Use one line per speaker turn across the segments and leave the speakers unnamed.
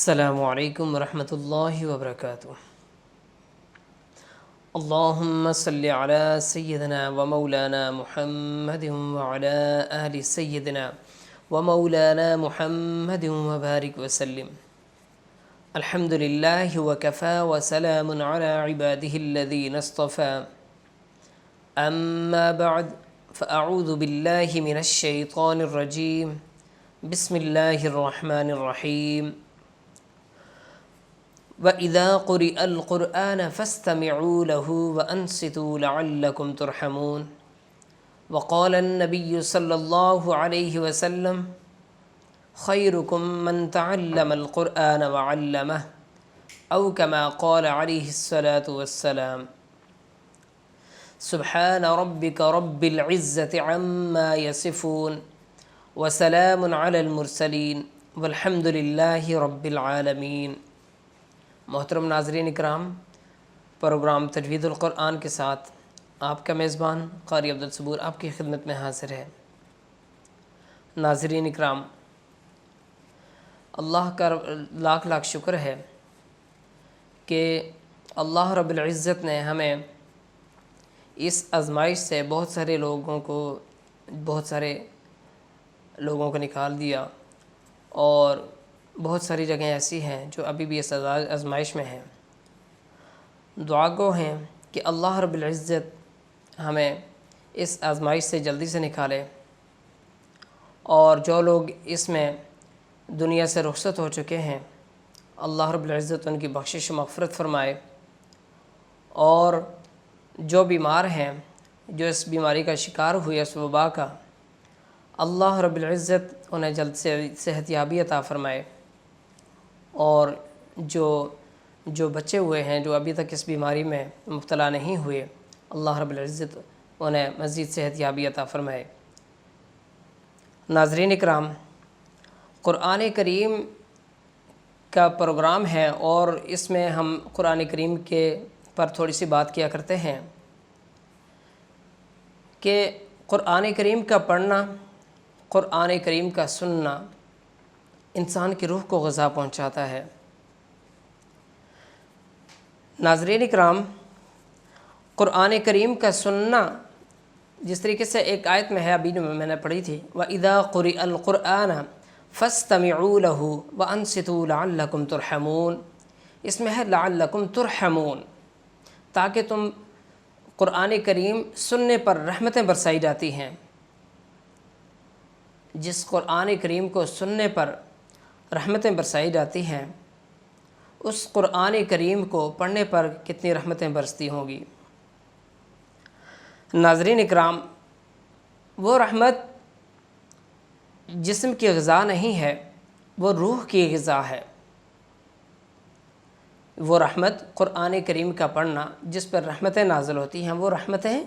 السلام علیکم ورحمۃ اللہ وبرکاتہ۔ اللہم صلی علی سیدنا و مولانا محمد وعلی آل سیدنا و مولانا محمد وبارک وسلم۔ الحمد للہ وکفی وسلام علی عبادہ الذین اصطفی، اما بعد فاعوذ باللہ من الشیطان الرجیم، بسم اللہ الرحمن الرحیم۔ وَإِذَا قُرِئَ الْقُرْآنَ فَاسْتَمِعُوا لَهُ وَأَنصِتُوا لَعَلَّكُمْ تُرْحَمُونَ۔ وقال النبي صلی اللہ علیہ وسلم خیرکم من تعلم القرآن وعلمہ، او کما قال علیہ الصلاة والسلام۔ سبحان ربک رب العزة عما یصفون وسلام علی المرسلین والحمد للہ رب العالمین۔ محترم ناظرین اکرام، پروگرام تجوید القرآن کے ساتھ آپ کا میزبان قاری عبدالصبور آپ کی خدمت میں حاضر ہے۔ ناظرین اکرام، اللہ کا لاکھ لاکھ شکر ہے کہ اللہ رب العزت نے ہمیں اس آزمائش سے بہت سارے لوگوں کو نکال دیا، اور بہت ساری جگہیں ایسی ہیں جو ابھی بھی اس آزمائش میں ہیں۔ دعا گو ہیں کہ اللہ رب العزت ہمیں اس آزمائش سے جلدی سے نکالے، اور جو لوگ اس میں دنیا سے رخصت ہو چکے ہیں اللہ رب العزت ان کی بخشش و مغفرت فرمائے، اور جو بیمار ہیں، جو اس بیماری کا شکار ہوئے اس وبا کا، اللہ رب العزت انہیں جلد سے صحت یابی عطا فرمائے، اور جو بچے ہوئے ہیں جو ابھی تک اس بیماری میں مبتلا نہیں ہوئے، اللہ رب العزت انہیں مزید صحت یابی عطا فرمائے۔ ناظرین اکرام، قرآن کریم کا پروگرام ہے، اور اس میں ہم قرآن کریم کے پر تھوڑی سی بات کیا کرتے ہیں کہ قرآن کریم کا پڑھنا، قرآن کریم کا سننا انسان کی روح کو غذا پہنچاتا ہے۔ ناظرین اکرام، قرآن کریم کا سننا جس طریقے سے ایک آیت میں ہے، ابھی میں نے پڑھی تھی، وَإِذَا قُرِئَ الْقُرْآنَ فَاسْتَمِعُوا لَهُ وَأَنصِتُوا لَعَلَّكُمْ تُرْحَمُونَ۔ اس میں ہے لَعَلَّكُمْ تُرْحَمُونَ، تاکہ تم قرآن کریم سننے پر رحمتیں برسائی جاتی ہیں۔ جس قرآن کریم کو سننے پر رحمتیں برسائی جاتی ہیں، اس قرآن کریم کو پڑھنے پر کتنی رحمتیں برستی ہوں گی۔ ناظرین اکرام، وہ رحمت جسم کی غذا نہیں ہے، وہ روح کی غذا ہے۔ وہ رحمت قرآن کریم کا پڑھنا جس پر رحمتیں نازل ہوتی ہیں، وہ رحمتیں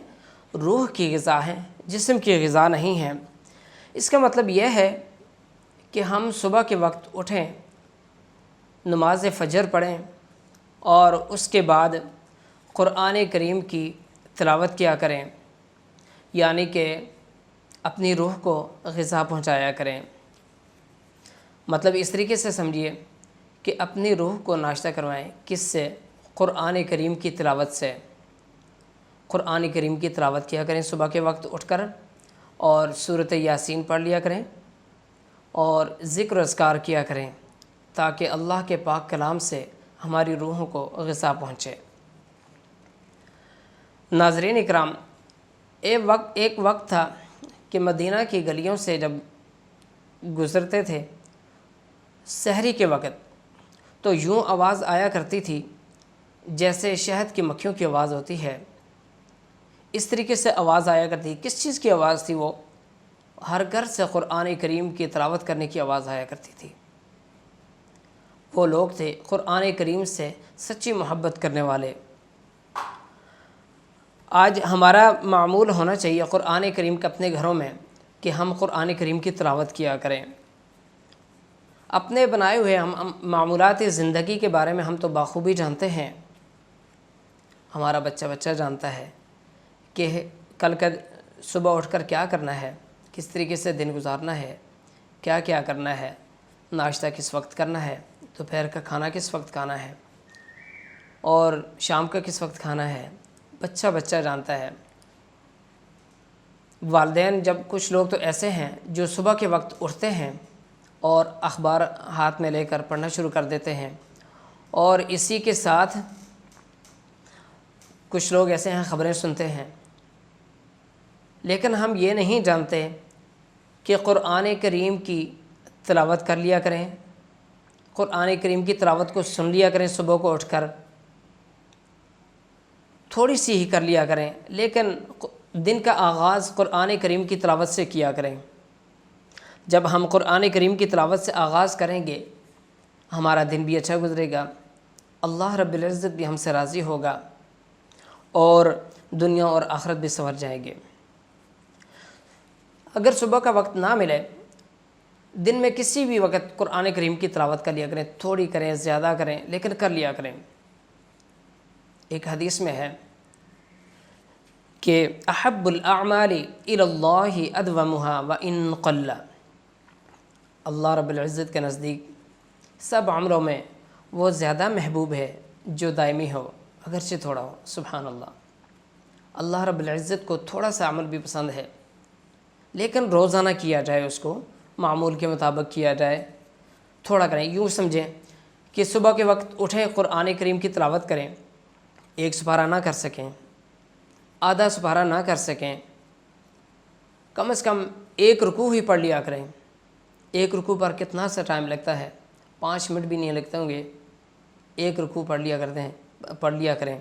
روح کی غذا ہیں، جسم کی غذا نہیں ہیں۔ اس کا مطلب یہ ہے کہ ہم صبح کے وقت اٹھیں، نماز فجر پڑھیں، اور اس کے بعد قرآن کریم کی تلاوت کیا کریں، یعنی کہ اپنی روح کو غذا پہنچایا کریں۔ مطلب اس طریقے سے سمجھیے کہ اپنی روح کو ناشتہ کروائیں، کس سے؟ قرآن کریم کی تلاوت سے۔ قرآن کریم کی تلاوت کیا کریں صبح کے وقت اٹھ کر، اور سورۃ یاسین پڑھ لیا کریں، اور ذکر و اذکار کیا کریں، تاکہ اللہ کے پاک کلام سے ہماری روحوں کو غذا پہنچے۔ ناظرین اکرام، ایک وقت تھا کہ مدینہ کی گلیوں سے جب گزرتے تھے سحری کے وقت، تو یوں آواز آیا کرتی تھی جیسے شہد کی مکھیوں کی آواز ہوتی ہے، اس طریقے سے آواز آیا کرتی۔ کس چیز کی آواز تھی؟ وہ ہر گھر سے قرآن کریم کی تلاوت کرنے کی آواز آیا کرتی تھی۔ وہ لوگ تھے قرآن کریم سے سچی محبت کرنے والے۔ آج ہمارا معمول ہونا چاہیے قرآن کریم کا اپنے گھروں میں، کہ ہم قرآن کریم کی تلاوت کیا کریں۔ اپنے بنائے ہوئے ہم معمولات زندگی کے بارے میں ہم تو بخوبی جانتے ہیں، ہمارا بچہ جانتا ہے کہ کل کا صبح اٹھ کر کیا کرنا ہے، کس طریقے سے دن گزارنا ہے، کیا کیا کرنا ہے، ناشتہ کس وقت کرنا ہے۔ دوپہر کا کھانا کس وقت کھانا ہے اور شام کا کس وقت کھانا ہے، بچہ بچہ جانتا ہے۔ والدین، جب کچھ لوگ تو ایسے ہیں جو صبح کے وقت اٹھتے ہیں اور اخبار ہاتھ میں لے کر پڑھنا شروع کر دیتے ہیں، اور اسی کے ساتھ کچھ لوگ ایسے ہیں خبریں سنتے ہیں، لیکن ہم یہ نہیں جانتے کہ قرآن کریم کی تلاوت کر لیا کریں، قرآن کریم کی تلاوت کو سن لیا کریں، صبح کو اٹھ کر تھوڑی سی ہی کر لیا کریں، لیکن دن کا آغاز قرآن کریم کی تلاوت سے کیا کریں۔ جب ہم قرآن کریم کی تلاوت سے آغاز کریں گے، ہمارا دن بھی اچھا گزرے گا، اللہ رب العزت بھی ہم سے راضی ہوگا، اور دنیا اور آخرت بھی سنور جائیں گے۔ اگر صبح کا وقت نہ ملے، دن میں کسی بھی وقت قرآن کریم کی تلاوت کر لیا کریں، تھوڑی کریں زیادہ کریں، لیکن کر لیا کریں۔ ایک حدیث میں ہے کہ احب الاعمال الی اللہ ادومها وان قل، اللہ رب العزت کے نزدیک سب عملوں میں وہ زیادہ محبوب ہے جو دائمی ہو اگرچہ تھوڑا ہو۔ سبحان اللہ، اللہ رب العزت کو تھوڑا سا عمل بھی پسند ہے، لیکن روزانہ کیا جائے، اس کو معمول کے مطابق کیا جائے، تھوڑا کریں۔ یوں سمجھیں کہ صبح کے وقت اٹھیں، قرآن کریم کی تلاوت کریں، ایک سپارہ نہ کر سکیں، آدھا سپارہ نہ کر سکیں، کم از کم ایک رکوع ہی پڑھ لیا کریں۔ ایک رکوع پر کتنا سا ٹائم لگتا ہے، 5 منٹ بھی نہیں لگتے ہوں گے، ایک رکوع پڑھ لیا کریں،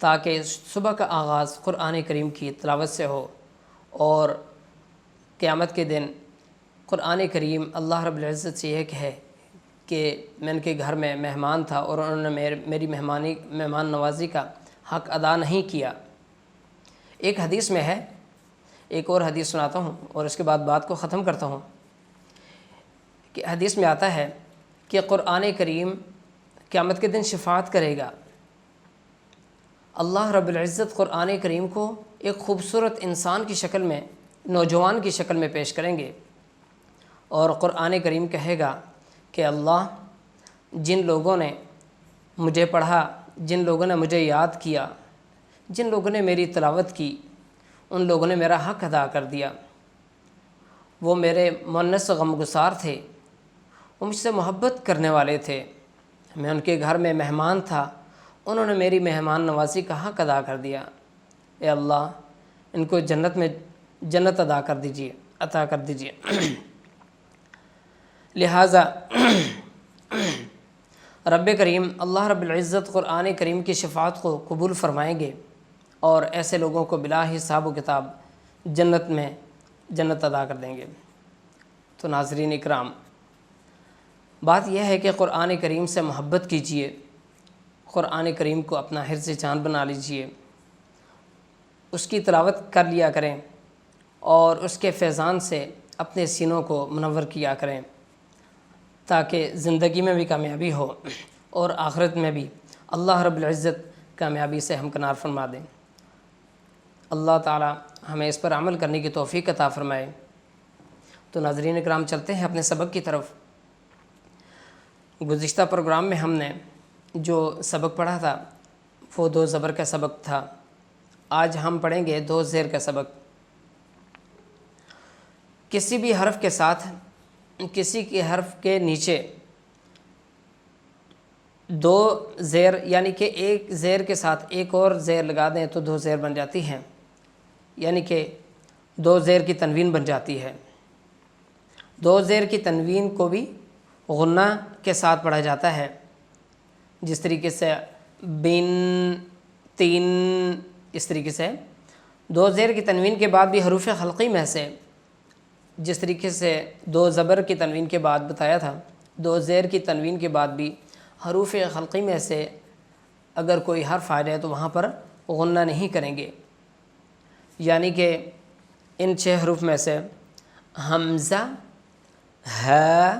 تاکہ صبح کا آغاز قرآن کریم کی تلاوت سے ہو، اور قیامت کے دن قرآن کریم اللہ رب العزت سے یہ کہے کہ میں ان کے گھر میں مہمان تھا اور انہوں نے میری مہمان نوازی کا حق ادا نہیں کیا۔ ایک حدیث میں ہے، ایک اور حدیث سناتا ہوں اور اس کے بعد بات کو ختم کرتا ہوں، کہ حدیث میں آتا ہے کہ قرآن کریم قیامت کے دن شفاعت کرے گا۔ اللہ رب العزت قرآن کریم کو ایک خوبصورت انسان کی شکل میں، نوجوان کی شکل میں پیش کریں گے، اور قرآن کریم کہے گا کہ اللہ، جن لوگوں نے مجھے پڑھا، جن لوگوں نے مجھے یاد کیا، جن لوگوں نے میری تلاوت کی، ان لوگوں نے میرا حق ادا کر دیا، وہ میرے مونس غمگسار تھے، وہ مجھ سے محبت کرنے والے تھے، میں ان کے گھر میں مہمان تھا، انہوں نے میری مہمان نوازی کا حق ادا کر دیا۔ اے اللہ، ان کو جنت عطا کر دیجیے۔ لہٰذا رب کریم اللہ رب العزت قرآن کریم کی شفاعت کو قبول فرمائیں گے، اور ایسے لوگوں کو بلا حساب و کتاب جنت ادا کر دیں گے۔ تو ناظرین اکرام، بات یہ ہے کہ قرآن کریم سے محبت کیجیے، قرآن کریم کو اپنا حرز جان بنا لیجیے، اس کی تلاوت کر لیا کریں، اور اس کے فیضان سے اپنے سینوں کو منور کیا کریں، تاکہ زندگی میں بھی کامیابی ہو اور آخرت میں بھی اللہ رب العزت کامیابی سے ہمکنار فرما دیں۔ اللہ تعالی ہمیں اس پر عمل کرنے کی توفیق عطا فرمائے۔ تو ناظرین اکرام، چلتے ہیں اپنے سبق کی طرف۔ گزشتہ پروگرام میں ہم نے جو سبق پڑھا تھا وہ 2 زبر کا سبق تھا، آج ہم پڑھیں گے 2 زیر کا سبق۔ کسی بھی حرف کے ساتھ، کسی کے حرف کے نیچے 2 زیر، یعنی کہ ایک زیر کے ساتھ ایک اور زیر لگا دیں تو 2 زیر بن جاتی ہیں، یعنی کہ 2 زیر کی تنوین بن جاتی ہے۔ 2 زیر کی تنوین کو بھی غنہ کے ساتھ پڑھا جاتا ہے، جس طریقے سے بن، تین، اس طریقے سے 2 زیر کی تنوین کے بعد بھی حروف خلقی میں سے، جس طریقے سے 2 زبر کی تنوین کے بعد بتایا تھا، 2 زیر کی تنوین کے بعد بھی حروف خلقی میں سے اگر کوئی حرف آ جائے تو وہاں پر غنہ نہیں کریں گے، یعنی کہ ان 6 حروف میں سے حمزہ، ہ،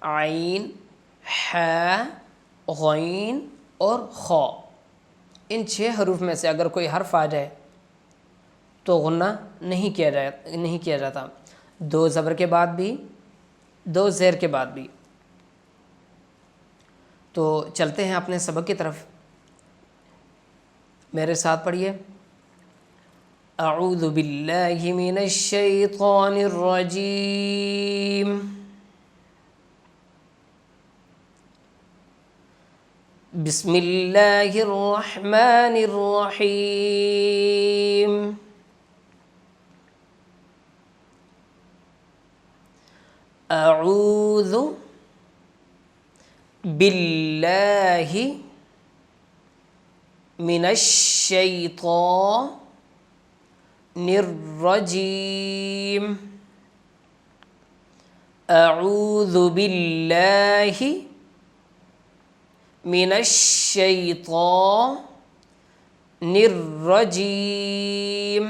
عین، ح، غین اور خ، ان 6 حروف میں سے اگر کوئی حرف آ جائے تو غنہ نہیں کیا جاتا، 2 زبر کے بعد بھی، 2 زیر کے بعد بھی۔ تو چلتے ہیں اپنے سبق کی طرف، میرے ساتھ پڑھیے۔ اعوذ باللہ من الشیطان الرجیم، بسم اللہ الرحمن الرحیم، اعوذ باللہ من الشیطان الرجیم، اعوذ باللہ من الشیطان الرجیم،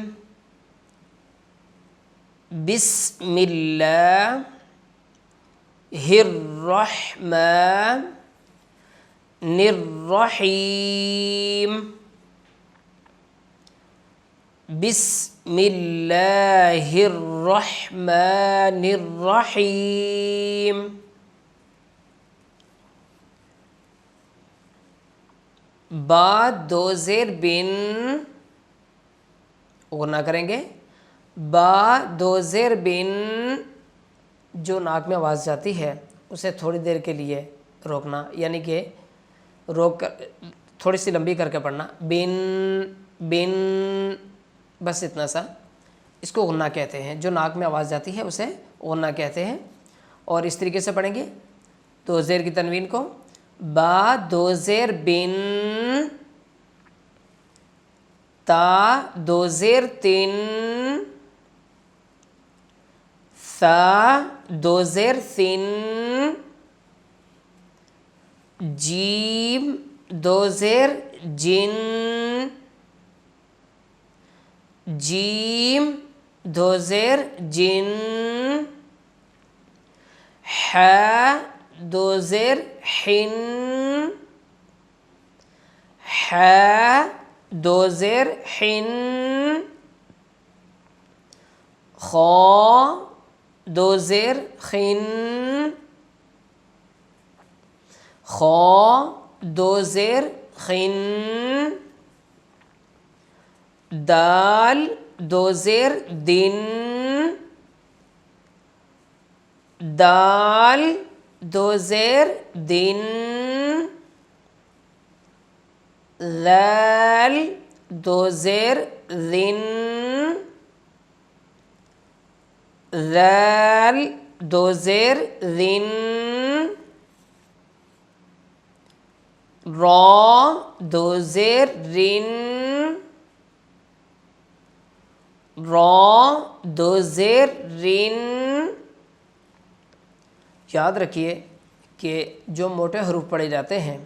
بسم اللہ الرحمن الرحیم، بسم اللہ الرحمن الرحیم۔ با دو زیر بن غنہ کریں گے، با دو زیر بن جو ناک میں آواز جاتی ہے اسے تھوڑی دیر کے لیے روکنا، یعنی کہ روک کر تھوڑی سی لمبی کر کے پڑھنا، بن بن، بس اتنا سا۔ اس کو غنہ کہتے ہیں، جو ناک میں آواز جاتی ہے اسے غنہ کہتے ہیں۔ اور اس طریقے سے پڑھیں گے دو زیر کی تنوین کو، با دو زیر بن، تا دو زیر تن، ثا دو زیر ثن، جیم دو زیر جن، جیم دو زیر جن، ح دو زیر حن، ح دو زیر حن، خا دو زیر خن، خا دو زیر خن، دال دو زیر دن، دال دو زیر دن، ذال دو زیر ذن، ذال دو زیر ذن، را دو زیر رن، را دو زیر رن۔ یاد رکھیے کہ جو موٹے حروف پڑھے جاتے ہیں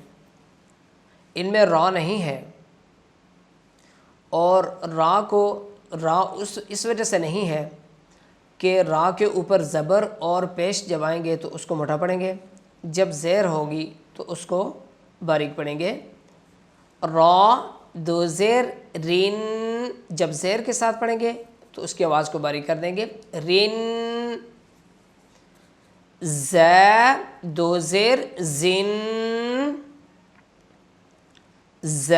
ان میں را نہیں ہے، اور را اس وجہ سے نہیں ہے کہ را کے اوپر زبر اور پیش جب آئیں گے تو اس کو موٹا پڑھیں گے، جب زیر ہوگی تو اس کو باریک پڑھیں گے۔ را دو زیر رن، جب زیر کے ساتھ پڑھیں گے تو اس کی آواز کو باریک کر دیں گے، رن۔ ز دو زیر زن، ز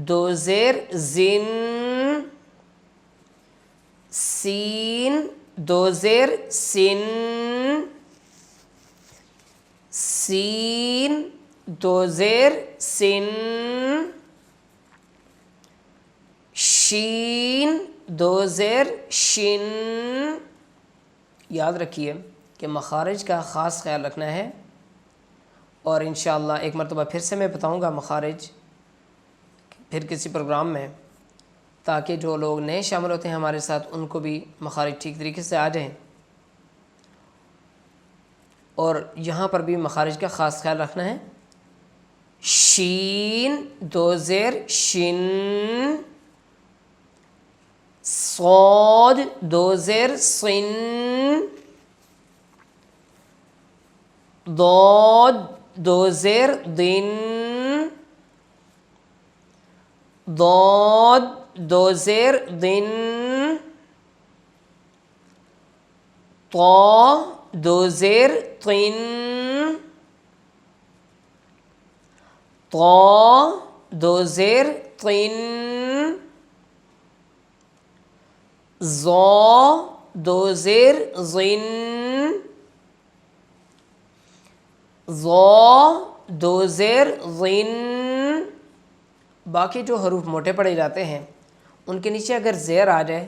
دو زیر زن، سین دو زیر سن، سین دو زیر سن، شین دو زیر شن۔ یاد رکھیے کہ مخارج کا خاص خیال رکھنا ہے، اور انشاءاللہ ایک مرتبہ پھر سے میں بتاؤں گا مخارج پھر کسی پروگرام میں، تاکہ جو لوگ نئے شامل ہوتے ہیں ہمارے ساتھ ان کو بھی مخارج ٹھیک طریقے سے آ جائیں۔ اور یہاں پر بھی مخارج کا خاص خیال رکھنا ہے، شین دو زیر شن، صاد دو زیر صن، ضاد دو زیر ضن، ضاد دو زیر ضن، طا دو زیر طن، طا دو زیر طن، ظا دو زیر ظن، ظا دو زیر ظن۔ باقی جو حروف موٹے پڑے جاتے ہیں ان کے نیچے اگر زیر آ جائے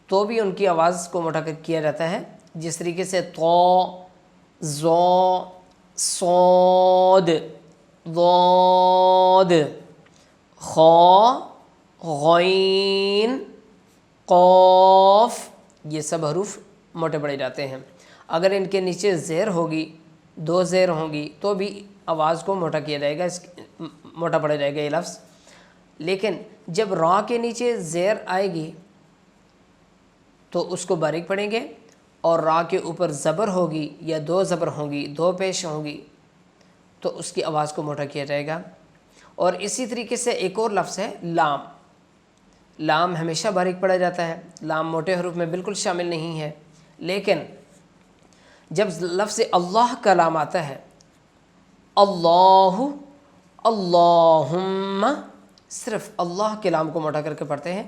تو بھی ان کی آواز کو موٹا کیا جاتا ہے، جس طریقے سے طا، ظا، صاد، ضاد، خا، غین، قاف، یہ سب حروف موٹے پڑے جاتے ہیں۔ اگر ان کے نیچے زیر ہوگی، دو زیر ہوں گی تو بھی آواز کو موٹا کیا جائے گا، موٹا پڑا جائے گا یہ لفظ۔ لیکن جب را کے نیچے زیر آئے گی تو اس کو باریک پڑھیں گے، اور را کے اوپر زبر ہوگی یا دو زبر ہوں گی، دو پیش ہوں گی، تو اس کی آواز کو موٹا کیا جائے گا۔ اور اسی طریقے سے ایک اور لفظ ہے لام۔ لام ہمیشہ باریک پڑھا جاتا ہے، لام موٹے حروف میں بالکل شامل نہیں ہے، لیکن جب لفظ اللہ کا لام آتا ہے، اللہ، اللہم، صرف اللہ کے لام کو موٹا کر کے پڑھتے ہیں،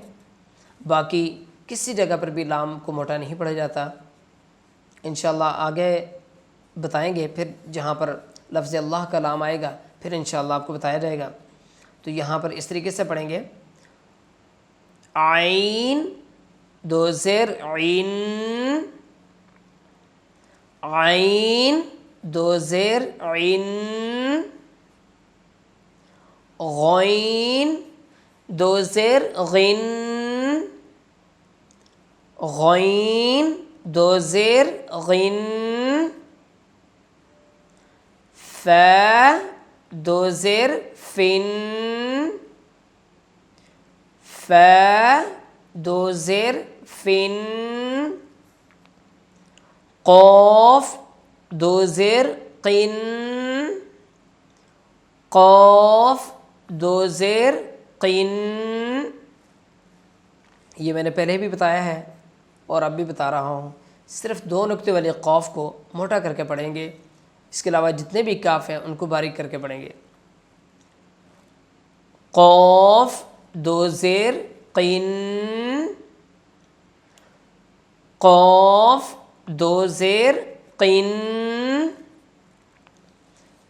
باقی کسی جگہ پر بھی لام کو موٹا نہیں پڑھا جاتا۔ انشاءاللہ آگے بتائیں گے، پھر جہاں پر لفظ اللہ کا لام آئے گا پھر انشاءاللہ آپ کو بتایا جائے گا۔ تو یہاں پر اس طریقے سے پڑھیں گے، عین دو زیر عین، عین دو زیر عین، غین دو زیر غن، غین دو زیر غن، فا دو زیر فن، فا دو زیر فن، قاف دو زیر قن، قاف دو زیر قن۔ یہ میں نے پہلے بھی بتایا ہے اور اب بھی بتا رہا ہوں، صرف دو نقطے والے قاف کو موٹا کر کے پڑھیں گے، اس کے علاوہ جتنے بھی کاف ہیں ان کو باریک کر کے پڑھیں گے۔ قاف دو زیر قین، قاف دو زیر قین،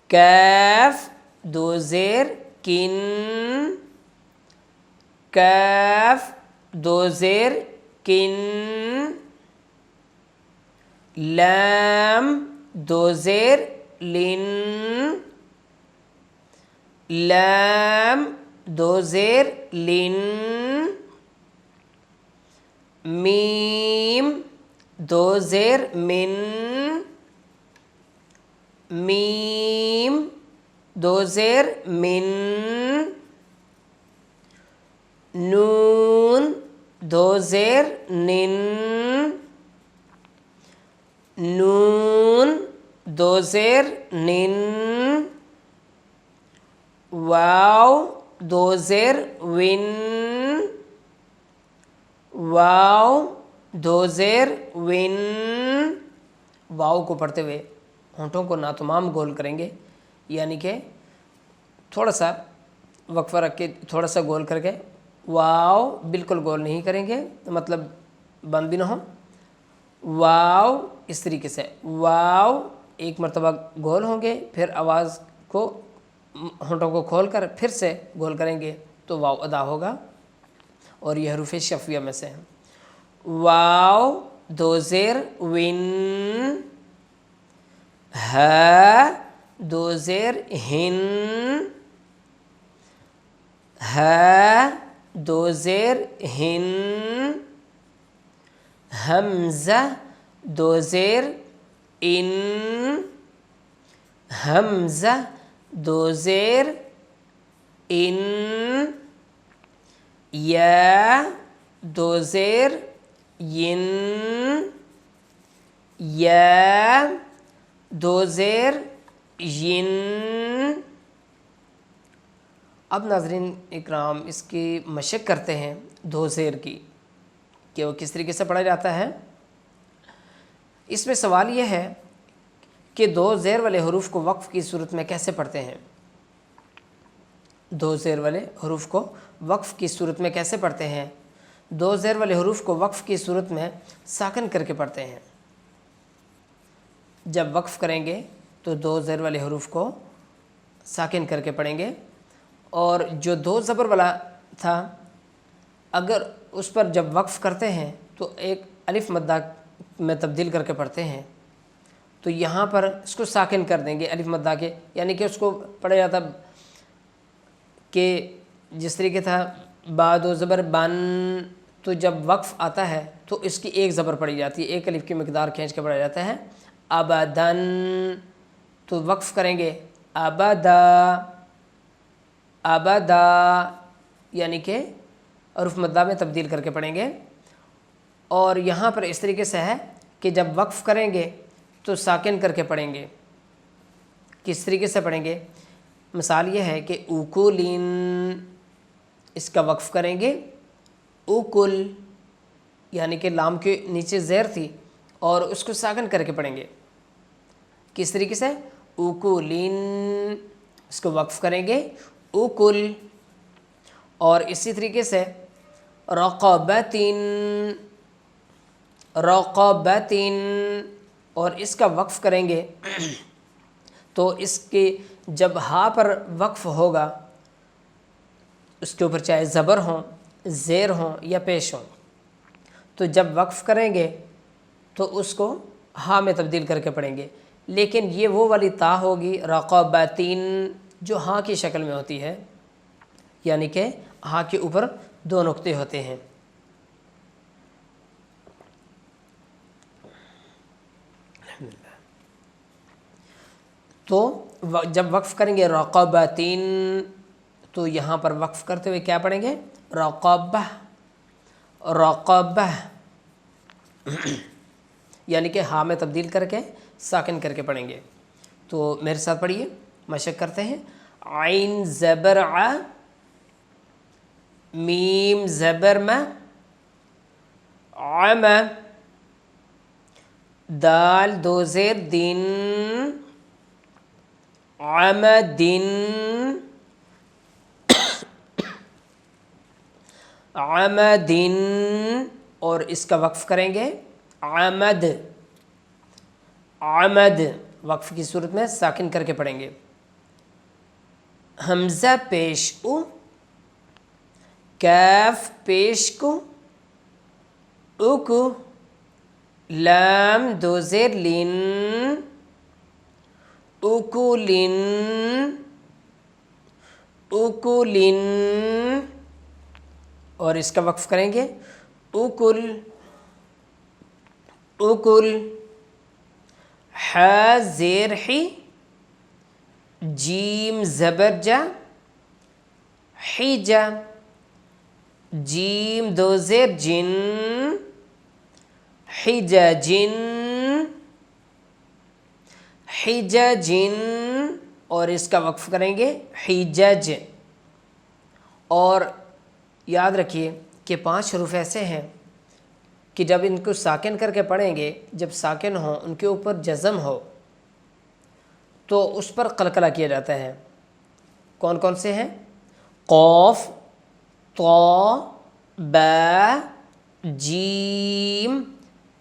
کاف دو زیر کن، کاف دو زیر کن، لام دو زیر لن، لام دو زیر لن، میم دو زیر من، میم دو زیر من، نون دو زیر نن، نون دو زیر نن، واو دو زیر ون، واو دو زیر ون۔ واو کو پڑھتے ہوئے ہونٹوں کو ناتمام گول کریں گے، یعنی کہ تھوڑا سا وقفہ رکھ کے تھوڑا سا گول کر کے، واو بالکل گول نہیں کریں گے مطلب بند بھی نہ ہو، واو اس طریقے سے، واو ایک مرتبہ گول ہوں گے، پھر آواز کو ہونٹوں کو کھول کر پھر سے گول کریں گے تو واو ادا ہوگا، اور یہ حروف شفویہ میں سے ہیں۔ واو دو زیر ون، ہا دو زیر ہن، ہا دو زیر ہن، حمزہ دو زیر ان، حمزہ دو زیر ان، یا دو زیر ین، یا دو زیر ین۔ اب ناظرین اکرام اس کی مشق کرتے ہیں دو زیر کی کہ وہ کس طریقے سے پڑھا جاتا ہے۔ اس میں سوال یہ ہے کہ دو زیر والے حروف کو وقف کی صورت میں کیسے پڑھتے ہیں۔ دو زیر والے حروف کو وقف کی صورت میں کیسے پڑھتے ہیں؟ دو زیر والے حروف کو وقف کی صورت میں ساکن کر کے پڑھتے ہیں۔ جب وقف کریں گے تو دو زیر والے حروف کو ساکن کر کے پڑھیں گے، اور جو دو زبر والا تھا اگر اس پر جب وقف کرتے ہیں تو ایک الف مدہ میں تبدیل کر کے پڑھتے ہیں، تو یہاں پر اس کو ساکن کر دیں گے الف مدہ کے، یعنی کہ اس کو پڑھا جاتا کہ جس طریقے تھا با دو زبر بن، تو جب وقف آتا ہے تو اس کی ایک زبر پڑھی جاتی ہے، ایک الف کی مقدار کھینچ کے پڑھا جاتا ہے ابدن، تو وقف کریں گے ابدا ابدا، یعنی کہ حروف مدہ میں تبدیل کر کے پڑھیں گے۔ اور یہاں پر اس طریقے سے ہے کہ جب وقف کریں گے تو ساکن کر کے پڑھیں گے۔ کس طریقے سے پڑھیں گے؟ مثال یہ ہے کہ اوکولین، اس کا وقف کریں گے اوکل، یعنی کہ لام کے نیچے زیر تھی اور اس کو ساکن کر کے پڑھیں گے۔ کس طریقے سے؟ اوکولین، اس کو وقف کریں گے اوکل۔ اور اسی طریقے سے رقبتین، رقبتین، اور اس کا وقف کریں گے تو اس کے جب ہا پر وقف ہوگا اس کے اوپر چاہے زبر ہوں، زیر ہوں یا پیش ہوں، تو جب وقف کریں گے تو اس کو ہا میں تبدیل کر کے پڑھیں گے، لیکن یہ وہ والی تا ہوگی رقبتین جو ہاں کی شکل میں ہوتی ہے، یعنی کہ ہاں کے اوپر دو نقطے ہوتے ہیں۔ تو جب وقف کریں گے رقبتین تو یہاں پر وقف کرتے ہوئے کیا پڑھیں گے؟ رقبہ، رقبہ، یعنی کہ ہاں میں تبدیل کر کے ساکن کر کے پڑھیں گے۔ تو میرے ساتھ پڑھیے، مشق کرتے ہیں۔ عین زبر ع، میم زبر م، عم، دال دو زیر دین، عمدن، عمدن، اور اس کا وقف کریں گے عمد، عمد، وقف کی صورت میں ساکن کر کے پڑھیں گے۔ حمزہ پیش او، کیف پیش کو، اوکو، لام دو زیر لین، اوکولین، اوکولین، اور اس کا وقف کریں گے اوکل، اوکل، ح زیر حی، جیم زبر جا، حیجا، جیم دو زیر جن، حججن، حججن، اور اس کا وقف کریں گے حجج۔ اور یاد رکھیے کہ 5 حروف ایسے ہیں کہ جب ان کو ساکن کر کے پڑھیں گے، جب ساکن ہوں ان کے اوپر جزم ہو تو اس پر قلقلہ کیا جاتا ہے۔ کون کون سے ہیں؟ قاف، طا، با، جیم،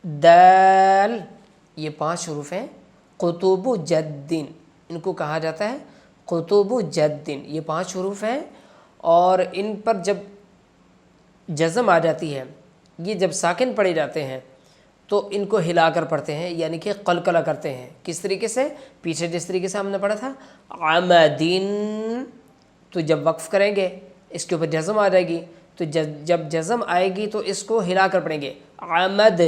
دال، یہ 5 حروف ہیں۔ قطب جدن، ان کو کہا جاتا ہے قطب جدن، یہ 5 حروف ہیں، اور ان پر جب جزم آ جاتی ہے، یہ جب ساکن پڑھے جاتے ہیں تو ان کو ہلا کر پڑھتے ہیں، یعنی کہ قلقلہ کرتے ہیں۔ کس طریقے سے؟ پیچھے جس طریقے سے ہم نے پڑھا تھا عمدن، تو جب وقف کریں گے اس کے اوپر جزم آ جائے گی، تو جب جزم آئے گی تو اس کو ہلا کر پڑھیں گے عمد،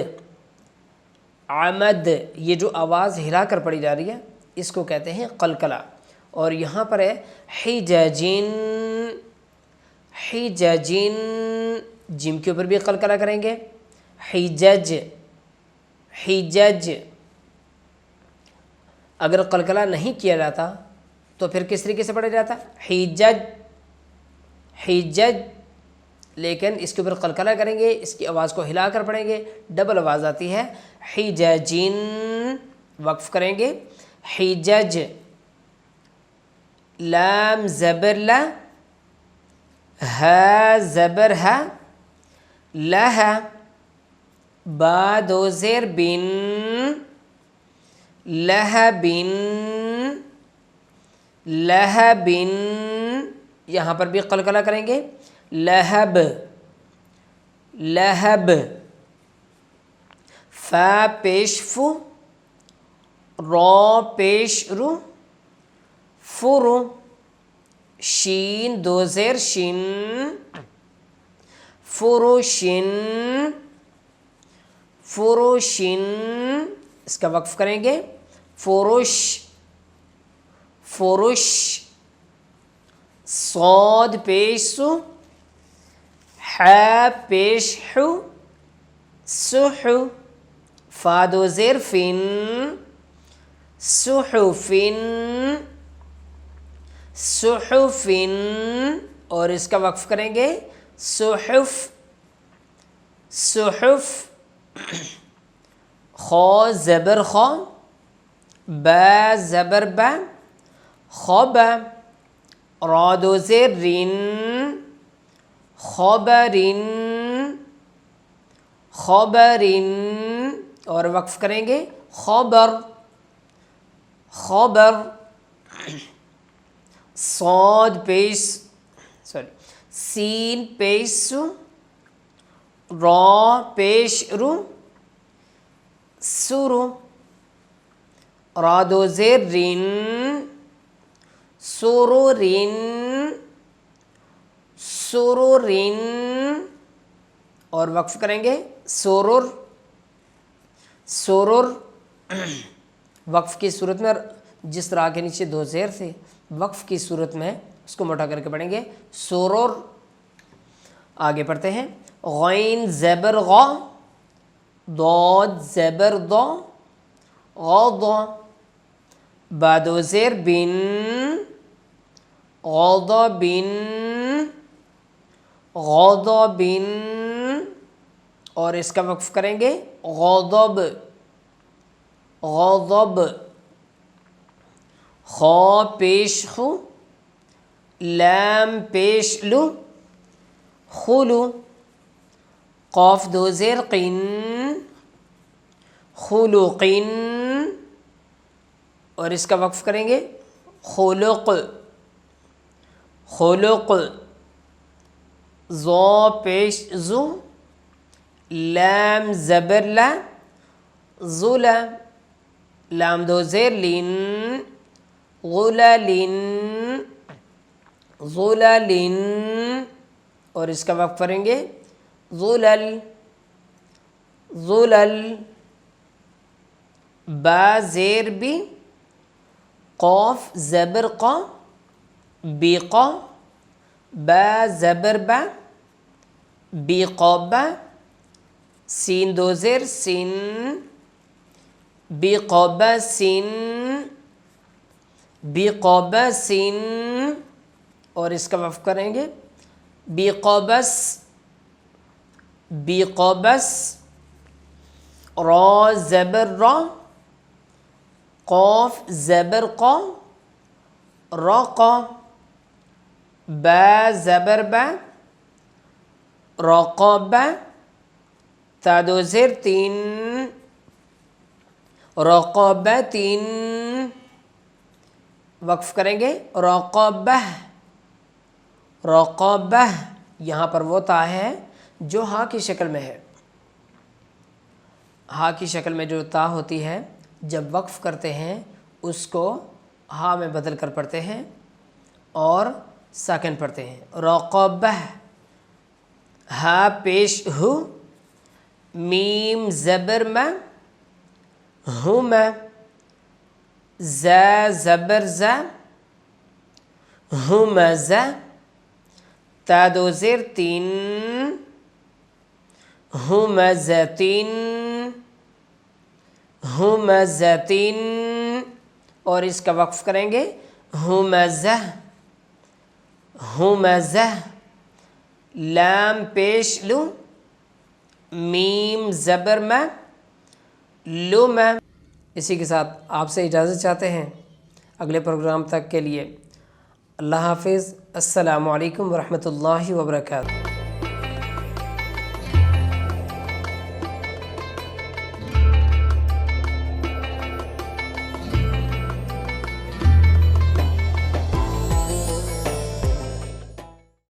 عمد، یہ جو آواز ہلا کر پڑھی جا رہی ہے اس کو کہتے ہیں قلقلہ۔ اور یہاں پر ہے حججن، حججن، جیم کے اوپر بھی قلقلہ کریں گے حجج، حجج۔ اگر قلقلہ نہیں کیا جاتا تو پھر کس طریقے سے پڑھا جاتا؟ حجج، حجج، لیکن اس کے اوپر قلقلہ کریں گے، اس کی آواز کو ہلا کر پڑھیں گے، ڈبل آواز آتی ہے حججن، وقف کریں گے حجج، لام زبر لا، ہ زبر ہے، لہ، با دو زیر بن، لہ بن، لہ بن، یہاں پر بھی قلقلہ کریں گے، لہب، لہب، ف پیش فو، را پیش رو، فرو، شین دو زیر شن، فروشن، فروشن، اس کا وقف کریں گے، فروش، فروش، صاد پیش سو، ح پیش حو، سحو، فا دو زیر فن، سحفن، سحفن، اور اس کا وقف کریں گے، صحف، صحف، خا زبر خا، با زبر با، خب، را دو زیر رن، خبرن، خبرن، اور وقف کریں گے، خبر، خبر، صاد پیش سین پیش سو، را پیش رو، سرو، را دو زیر رن، سرورن، سرورن، اور وقف کریں گے، سرور، سرور، وقف کی صورت میں جس طرح کے نیچے دو زیر تھے، وقف کی صورت میں اس کو موٹا کر کے پڑھیں گے، سرور۔ آگے پڑھتے ہیں، غین زبر غا، ضاد زبر ضا، غضا، با دو زیر بن، غضبن، غضبن، اور اس کا وقف کریں گے، غضب، غضب، خا پیش خو، لام پیش لو، خلو، قاف دو زیر قن، خلقن، اور اس کا وقف کریں گے، خلق، خلق، ضا پیش زو، لام زبر لا، ظلا، لام دو زیر لن، غللن، ظللن، اور اس کا وقف کریں گے، ظلل، ظلل، با زیر بی، قاف زبر قا، بیقا، با زبر با، بیقابا، سین دو زیر سن، بیقابا سن، بیقابس، اور اس کا وقف کریں گے، بیقابس، بیقابس، را زبر را، قاف زبر قا، رقا، با زبر با، رقابا، تا دو زیر تین، رقابتین، وقف کریں گے، رقابہ، رقابہ، یہاں پر وہ تا ہے جو ہا کی شکل میں ہے، ہا کی شکل میں جو تا ہوتی ہے جب وقف کرتے ہیں اس کو ہا میں بدل کر پڑھتے ہیں اور ساکن پڑھتے ہیں، رقابہ، ہا پیش ہو، میم زبر ما، ہما، زا زبر زا، ہمزا، تا دو زیر تین، ہمزتین، ہمزتین، اور اس کا وقف کریں گے، ہمزہ، ہمزہ، لام پیش لو، میم زبر ما، لما۔ اسی کے ساتھ آپ سے اجازت چاہتے ہیں، اگلے پروگرام تک کے لیے اللہ حافظ۔ السلام علیکم ورحمۃ اللہ وبرکاتہ۔